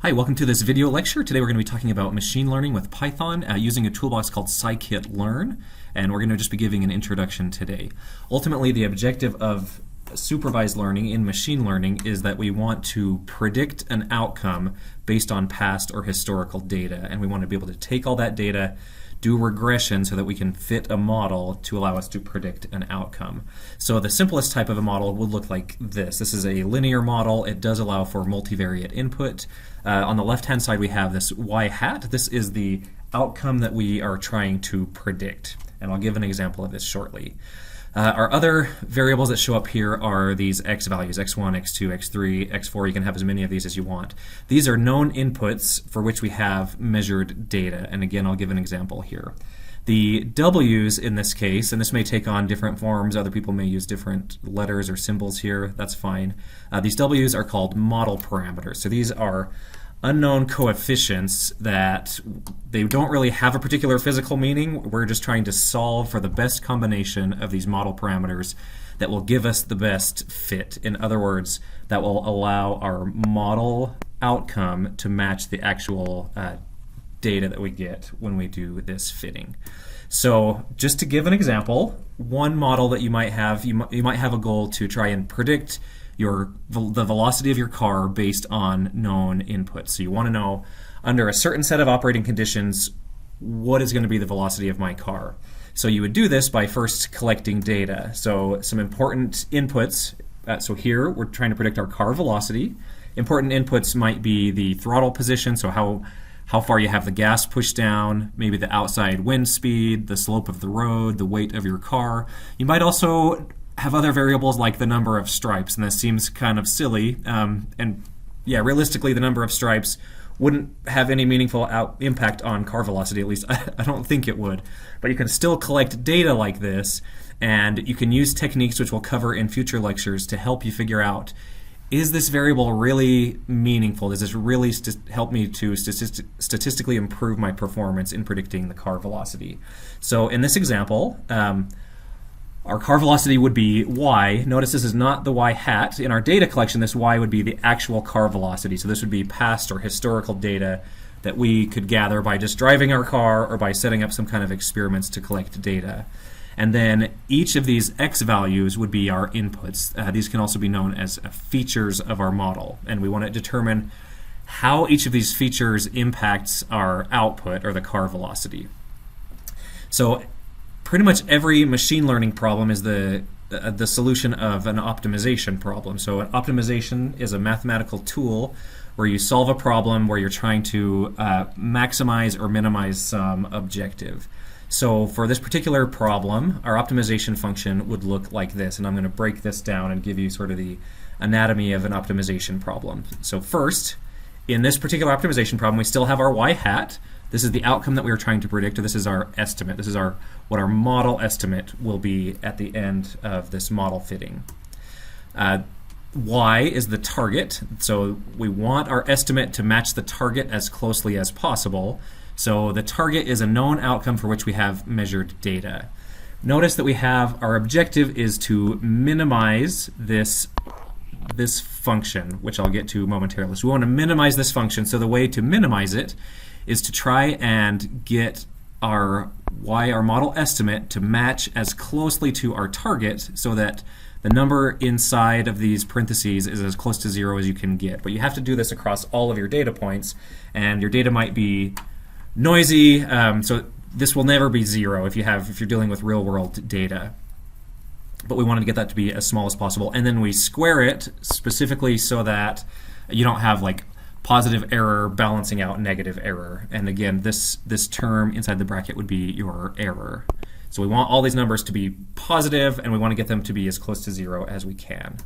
Hi, welcome to this video lecture. Today we're going to be talking about machine learning with Python using a toolbox called SKLearn, and we're going to just be giving an introduction today. Ultimately, the objective of supervised learning in machine learning is that we want to predict an outcome based on past or historical data, and we want to be able to take all that data, do regression so that we can fit a model to allow us to predict an outcome. So the simplest type of a model would look like this. This is a linear model. It does allow for multivariate input. On the left-hand side we have this y hat. This is the outcome that we are trying to predict, and I'll give an example of this shortly. Our other variables that show up here are these x values, x1, x2, x3, x4. You can have as many of these as you want. These are known inputs for which we have measured data, and again I'll give an example here. The w's in this case, and this may take on different forms, other people may use different letters or symbols here, that's fine. These w's are called model parameters. So these are unknown coefficients that they don't really have a particular physical meaning. We're just trying to solve for the best combination of these model parameters that will give us the best fit. In other words, that will allow our model outcome to match the actual data that we get when we do this fitting. So just to give an example, one model that you might have, you might have a goal to try and predict the velocity of your car based on known inputs. So you want to know, under a certain set of operating conditions, what is going to be the velocity of my car. So you would do this by first collecting data. So some important inputs, so here we're trying to predict our car velocity. Important inputs might be the throttle position, so how far you have the gas pushed down, maybe the outside wind speed, the slope of the road, the weight of your car. You might also have other variables like the number of stripes, and this seems kind of silly, and yeah, realistically the number of stripes wouldn't have any meaningful impact on car velocity, at least I don't think it would. But you can still collect data like this, and you can use techniques which we'll cover in future lectures to help you figure out, is this variable really meaningful? Does this really help me to statistically improve my performance in predicting the car velocity? So in this example, our car velocity would be y. Notice this is not the y hat. In our data collection, this y would be the actual car velocity. So this would be past or historical data that we could gather by just driving our car or by setting up some kind of experiments to collect data. And then each of these x values would be our inputs. These can also be known as features of our model. And we want to determine how each of these features impacts our output, or the car velocity. So pretty much every machine learning problem is the solution of an optimization problem. So an optimization is a mathematical tool where you solve a problem where you're trying to maximize or minimize some objective. So for this particular problem, our optimization function would look like this, and I'm going to break this down and give you sort of the anatomy of an optimization problem. So first, in this particular optimization problem, we still have our y hat. This is the outcome that we are trying to predict, or this is our estimate. This is what our model estimate will be at the end of this model fitting. Y is the target, so we want our estimate to match the target as closely as possible. So the target is a known outcome for which we have measured data. Notice that we have, our objective is to minimize this function, which I'll get to momentarily. So we want to minimize this function, so the way to minimize it is to try and get our model estimate to match as closely to our target so that the number inside of these parentheses is as close to 0 as you can get. But you have to do this across all of your data points, and your data might be noisy, so this will never be 0 if you're dealing with real-world data. But we wanted to get that to be as small as possible, and then we square it specifically so that you don't have like positive error balancing out negative error. And again, this term inside the bracket would be your error. So we want all these numbers to be positive, and we want to get them to be as close to 0 as we can.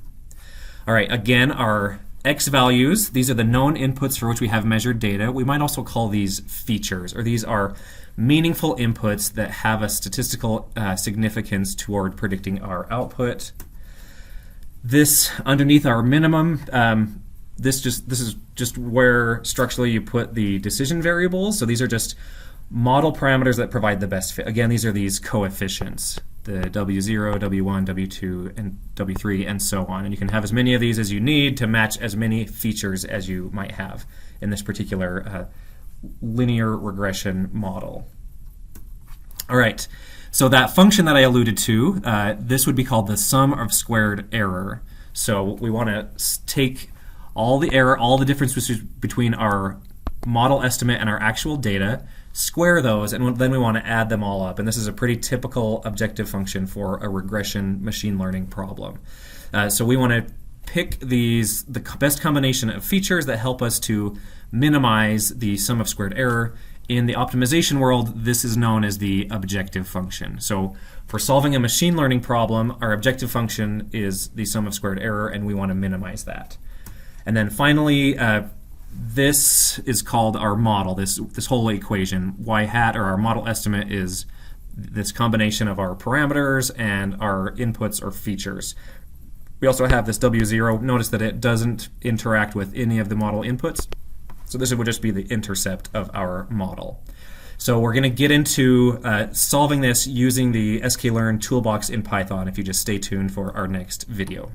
All right, again, our x values, these are the known inputs for which we have measured data. We might also call these features, or these are meaningful inputs that have a statistical significance toward predicting our output. This underneath our minimum, this is just where structurally you put the decision variables. So these are just model parameters that provide the best fit. Again, these are these coefficients. the W0, W1, W2, and W3, and so on. And you can have as many of these as you need to match as many features as you might have in this particular linear regression model. All right, so that function that I alluded to, this would be called the sum of squared error. So we want to take all the error, all the differences between our model estimate and our actual data, square those, and then we want to add them all up. And this is a pretty typical objective function for a regression machine learning problem. So we want to pick the best combination of features that help us to minimize the sum of squared error. In the optimization world, this is known as the objective function. So for solving a machine learning problem, our objective function is the sum of squared error, and we want to minimize that. And then finally, this is called our model, this whole equation. Y hat, or our model estimate, is this combination of our parameters and our inputs or features. We also have this W0. Notice that it doesn't interact with any of the model inputs. So this would just be the intercept of our model. So we're going to get into solving this using the SKLearn toolbox in Python if you just stay tuned for our next video.